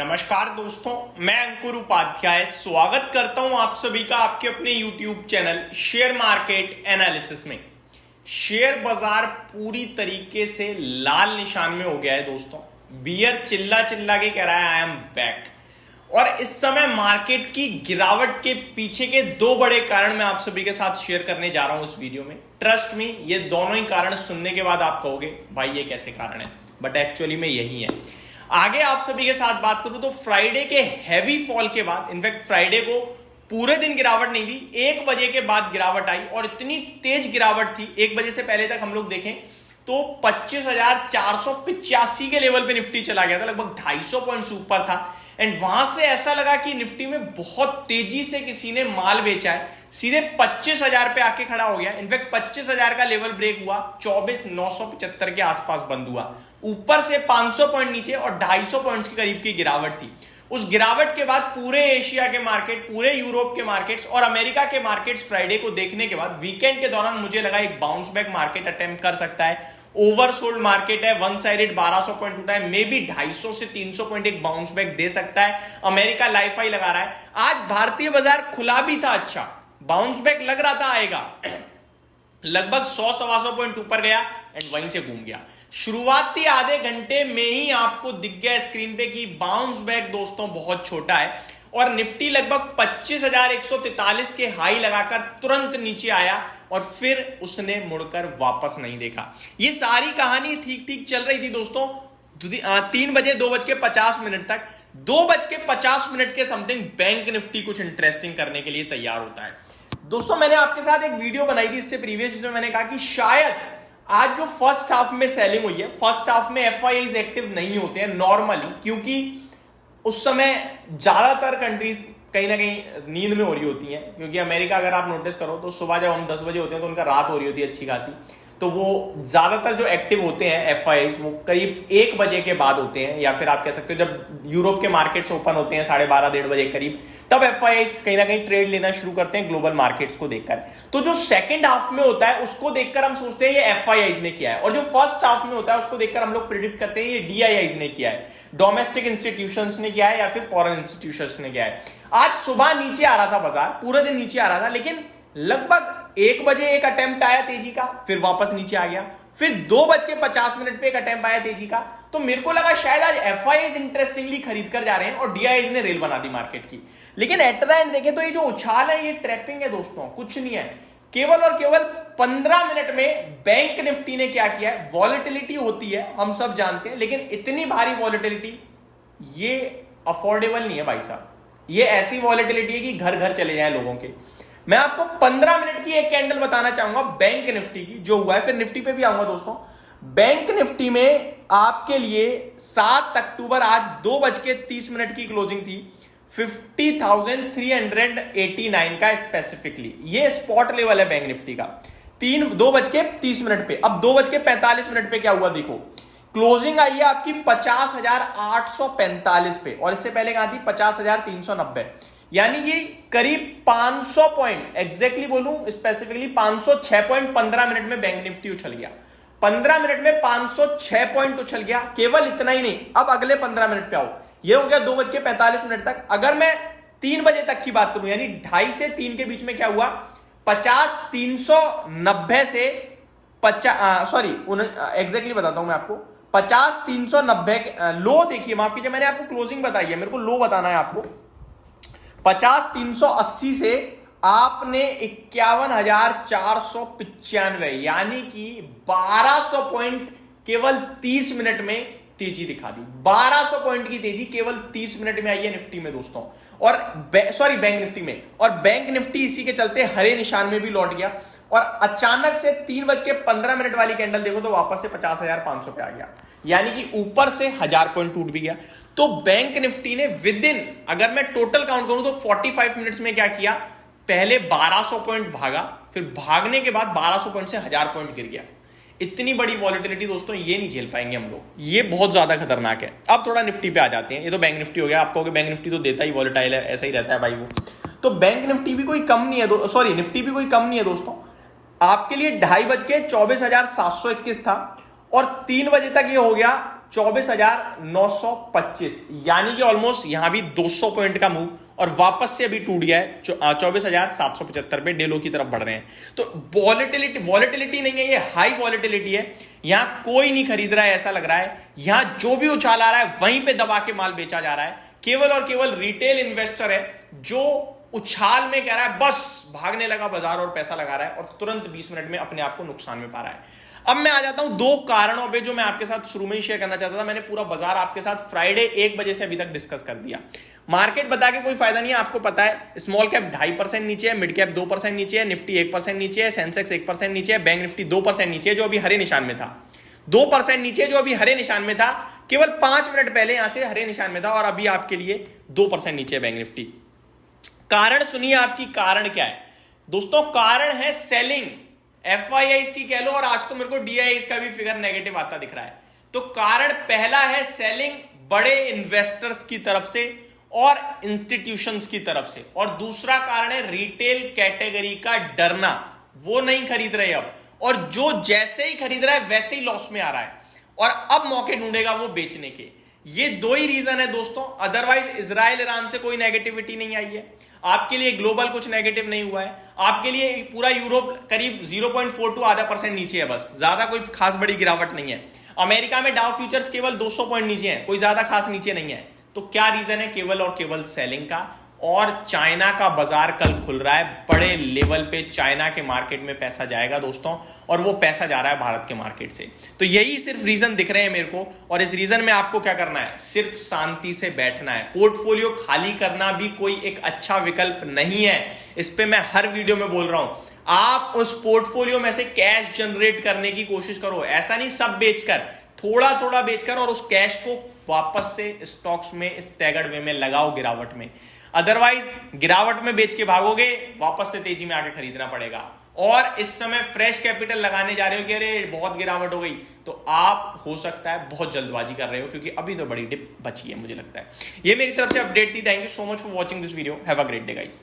नमस्कार दोस्तों, मैं अंकुर उपाध्याय स्वागत करता हूं आप सभी का आपके अपने YouTube channel share market analysis में। शेयर बाजार पूरी तरीके से लाल निशान में हो गया है दोस्तों। बियर चिल्ला चिल्ला के कह रहा है आई एम बैक। और इस समय मार्केट की गिरावट के पीछे के दो बड़े कारण मैं आप सभी के साथ शेयर करने जा रहा हूं इस वीडियो में। ट्रस्ट मी, ये दोनों ही कारण सुनने के बाद आप कहोगे भाई ये कैसे कारण है, बट एक्चुअली में यही है। आगे आप सभी के साथ बात करूं तो फ्राइडे के हैवी फॉल के बाद, इनफैक्ट फ्राइडे को पूरे दिन गिरावट नहीं थी, 1 बजे के बाद गिरावट आई और इतनी तेज गिरावट थी। 1 बजे से पहले तक हम लोग देखें तो 25,485 के लेवल पे निफ्टी चला गया था, लगभग 250 पॉइंट्स ऊपर था। एंड वहां से ऐसा लगा कि निफ्टी में बहुत तेजी से किसी ने माल बेचा है, सीधे 25,000 पे आके खड़ा हो गया। इनफैक्ट 25,000 का लेवल ब्रेक हुआ, 24,975 के आसपास बंद हुआ। ऊपर से 500 पॉइंट नीचे और 250 पॉइंट्स के करीब की गिरावट थी। उस गिरावट के बाद पूरे एशिया के मार्केट, पूरे यूरोप के मार्केट्स और अमेरिका के मार्केट्स फ्राइडे को देखने के बाद वीकेंड के दौरान मुझे लगा एक बाउंस बैक मार्केट अटेम्प्ट कर सकता है। ओवरसोल्ड मार्केट है, वन साइडेड 1200 पॉइंट उठा है, मे बी 250 से 300 पॉइंट एक बाउंस बैक दे सकता है। अमेरिका लाइफ हाई लगा रहा है। आज भारतीय बाजार खुला भी था, अच्छा बाउंस बैक लग रहा था आएगा, लगभग 100-125 पॉइंट ऊपर गया एंड वहीं से घूम गया। शुरुआती आधे घंटे में ही आपको दिख गया स्क्रीन पे कि बाउंस बैक दोस्तों बहुत छोटा है और निफ्टी लगभग 25,143 के हाई लगाकर तुरंत नीचे आया और फिर उसने मुड़कर वापस नहीं देखा। ये सारी कहानी ठीक ठीक चल रही थी दोस्तों 3 बजे 2:50 तक। 2:50 के समथिंग बैंक निफ्टी कुछ इंटरेस्टिंग करने के लिए तैयार होता है। दोस्तों मैंने आपके साथ एक वीडियो बनाई थी इससे प्रीवियस, जिसमें मैंने कहा कि शायद आज जो फर्स्ट हाफ में सेलिंग हुई है, फर्स्ट हाफ में एफआईआईज एक्टिव नहीं होते हैं नॉर्मली, क्योंकि उस समय ज्यादातर कंट्रीज कहीं ना कहीं नींद में हो रही होती हैं। क्योंकि अमेरिका अगर आप नोटिस करो तो सुबह जब हम 10 बजे होते हैं तो उनका रात हो रही होती है अच्छी खासी। तो वो ज्यादातर जो एक्टिव होते हैं एफआईआईज वो करीब 1 बजे के बाद होते हैं, या फिर आप कह सकते हो जब यूरोप के मार्केट्स ओपन होते हैं 12:30-1:30 बजे करीब, तब एफआईआईज कहीं ना कहीं ट्रेड लेना शुरू करते हैं ग्लोबल मार्केट्स को देखकर। तो जो सेकंड हाफ में होता है उसको देखकर हम सोचते हैं ये एफआईआईज ने किया है, और जो फर्स्ट हाफ में होता है उसको देखकर हम लोग प्रिडिक्ट करते हैं ये डीआईआईज ने किया है, डोमेस्टिक इंस्टीट्यूशंस ने किया है या फिर फॉरेन इंस्टीट्यूशंस ने किया है। आज सुबह नीचे आ रहा था बाजार, पूरे दिन नीचे आ रहा था, लेकिन लगभग 1 बजे एक अटेम्प्ट आया तेजी का, फिर वापस नीचे आ गया। फिर 2:50 पे एक अटेम्प्ट आया तेजी का। तो मेरे को लगा शायद आज एफआईआईज इंटरेस्टिंगली खरीद कर जा रहे हैं और डीआईआईज ने रेल बना दी मार्केट की। लेकिन एट द एंड देखें तो ये जो उछाल है ये ट्रैपिंग है दोस्तों, कुछ नहीं है। केवल और केवल 15 मिनट में बैंक निफ्टी ने क्या किया है, वॉलेटिलिटी होती है हम सब जानते हैं, लेकिन इतनी भारी वॉलेटिलिटी ये अफोर्डेबल नहीं है भाई साहब। ये ऐसी वॉलेटिलिटी है कि घर घर चले जाए लोगों के। मैं आपको 15 मिनट की एक कैंडल बताना चाहूंगा बैंक निफ्टी की जो हुआ है, फिर निफ्टी पे भी आऊंगा दोस्तों। बैंक निफ्टी में आपके लिए 7 अक्टूबर आज 2:30 की क्लोजिंग थी, 50,389 का स्पेसिफिकली। ये स्पॉट लेवल है बैंक निफ्टी का 2:30 पे। अब 2:45 पे क्या हुआ देखो, क्लोजिंग आई है आपकी 50,845 पे, और इससे पहले कहां थी 50,390, यानी कि करीब 500 पॉइंट, एग्जैक्टली बोलूं स्पेसिफिकली 506 पॉइंट 15 मिनट में बैंक निफ्टी उछल गया। 15 मिनट में 506 पॉइंट उछल गया। केवल इतना ही नहीं, अब अगले 15 मिनट पे आओ, ये हो गया 2:45 तक। अगर मैं 3 बजे तक की बात करूं, यानी 2:30 से 3 के बीच में क्या हुआ, 50,390 से एग्जैक्टली बताता हूं मैं आपको, 50,390 लो देखिए, माफ कीजिए मैंने आपको क्लोजिंग बताई है, मेरे को लो बताना है आपको। 50,380 से आपने 51,495, यानी कि 1200 पॉइंट केवल 30 मिनट में तेजी दिखा दी। 1200 पॉइंट की तेजी केवल 30 मिनट में आई है निफ्टी में दोस्तों, और बैंक निफ्टी में। और बैंक निफ्टी इसी के चलते हरे निशान में भी लौट गया, और अचानक से 3:15 वाली कैंडल देखो तो वापस से 50,500 पे आ गया, यानी कि ऊपर से 1000 पॉइंट टूट भी गया। तो बैंक निफ्टी ने विद इन, अगर मैं टोटल काउंट करूं तो 45 मिनट्स में क्या किया, पहले 1200 पॉइंट भागा, फिर भागने के बाद 1200 पॉइंट से 1000 पॉइंट गिर गया। इतनी बड़ी वॉलेटिलिटी दोस्तों ये नहीं झेल पाएंगे हम लोग, ये बहुत ज्यादा खतरनाक है। अब थोड़ा निफ्टी पे आ जाते हैं। ये तो बैंक निफ्टी हो गया, आप कहोगे बैंक निफ्टी तो देता ही वॉलेटाइल है, ऐसा ही रहता है भाई वो। तो बैंक निफ्टी भी कोई कम नहीं है, निफ्टी भी कोई कम नहीं है दोस्तों। आपके लिए 2:24 बज के 24,721 था, और 3 बजे तक ये हो गया 24,925, यानी कि ऑलमोस्ट यहां भी 200 पॉइंट का मूव और वापस से अभी टूट गया है 24,775 पे डेलो की तरफ बढ़ रहे हैं। तो वॉलेटिलिटी नहीं है, ये हाई वॉलेटिलिटी है। यहां कोई नहीं खरीद रहा है, ऐसा लग रहा है। यहां जो भी उछाल आ रहा है वहीं पे दबा के माल बेचा जा रहा है। केवल और केवल रिटेल इन्वेस्टर है जो उछाल में कह रहा है बस भागने लगा बाजार और पैसा लगा रहा है और तुरंत 20 मिनट में अपने आप को नुकसान में पा रहा है। अब मैं आ जाता हूं दो कारणों पे जो मैं आपके साथ शुरू में ही शेयर करना चाहता था। मैंने पूरा बाजार आपके साथ फ्राइडे 1 बजे से अभी तक डिस्कस कर दिया। मार्केट बता के कोई फायदा नहीं है, आपको पता है स्मॉल कैप 2.5% नीचे है, मिड कैप 2% नीचे है, निफ्टी 1% नीचे है, सेंसेक्स 1% नीचे है, बैंक निफ्टी 2% नीचे है जो अभी हरे निशान में था। 2% नीचे जो अभी हरे निशान में था, केवल 5 मिनट पहले यहां से हरे निशान में था और अभी आपके लिए 2% नीचे है बैंक निफ्टी। कारण सुनिए आपकी, कारण क्या है दोस्तों? कारण है सेलिंग, FIIs की कह लो, और आज तो मेरे को DIIs का भी फिगर नेगेटिव आता दिख रहा है। तो कारण पहला है सेलिंग बड़े इन्वेस्टर्स की तरफ से और इंस्टीट्यूशंस की तरफ से, और दूसरा कारण है रिटेल कैटेगरी का डरना, वो नहीं खरीद रहे अब, और जो जैसे ही खरीद रहा है वैसे ही लॉस में आ रहा है और अब मौके ढूंढेगा वो बेचने के। ये दो ही रीजन है दोस्तों, अदरवाइज इजराइल ईरान से कोई नेगेटिविटी नहीं आई है, आपके लिए ग्लोबल कुछ नेगेटिव नहीं हुआ है, आपके लिए पूरा यूरोप करीब 0.42 आधा % नीचे है, बस ज्यादा कोई खास बड़ी गिरावट नहीं है। अमेरिका में डाउ फ्यूचर्स केवल 200 पॉइंट नीचे है, कोई ज्यादा खास नीचे नहीं है। तो क्या रीजन है? केवल और केवल सेलिंग का। और चाइना का बाजार कल खुल रहा है, बड़े लेवल पे चाइना के मार्केट में पैसा जाएगा दोस्तों, और वो पैसा जा रहा है भारत के मार्केट से। तो यही सिर्फ रीजन दिख रहे हैं मेरे को, और इस रीजन में आपको क्या करना है? सिर्फ शांति से बैठना है। पोर्टफोलियो खाली करना भी कोई एक अच्छा विकल्प नहीं है, इस पे मैं हर वीडियो में बोल रहा हूं। आप उस पोर्टफोलियो में से कैश जनरेट करने की कोशिश करो, ऐसा नहीं सब बेचकर, थोड़ा थोड़ा बेचकर, और उस कैश को वापस से स्टॉक्स में स्टैगर्ड वे में लगाओ गिरावट में। अदरवाइज गिरावट में बेच के भागोगे, वापस से तेजी में आके खरीदना पड़ेगा। और इस समय फ्रेश कैपिटल लगाने जा रहे हो कि अरे बहुत गिरावट हो गई, तो आप हो सकता है बहुत जल्दबाजी कर रहे हो, क्योंकि अभी तो बड़ी डिप बची है मुझे लगता है। ये मेरी तरफ से अपडेट थी। Thank you so much for watching this video. Have a great day guys.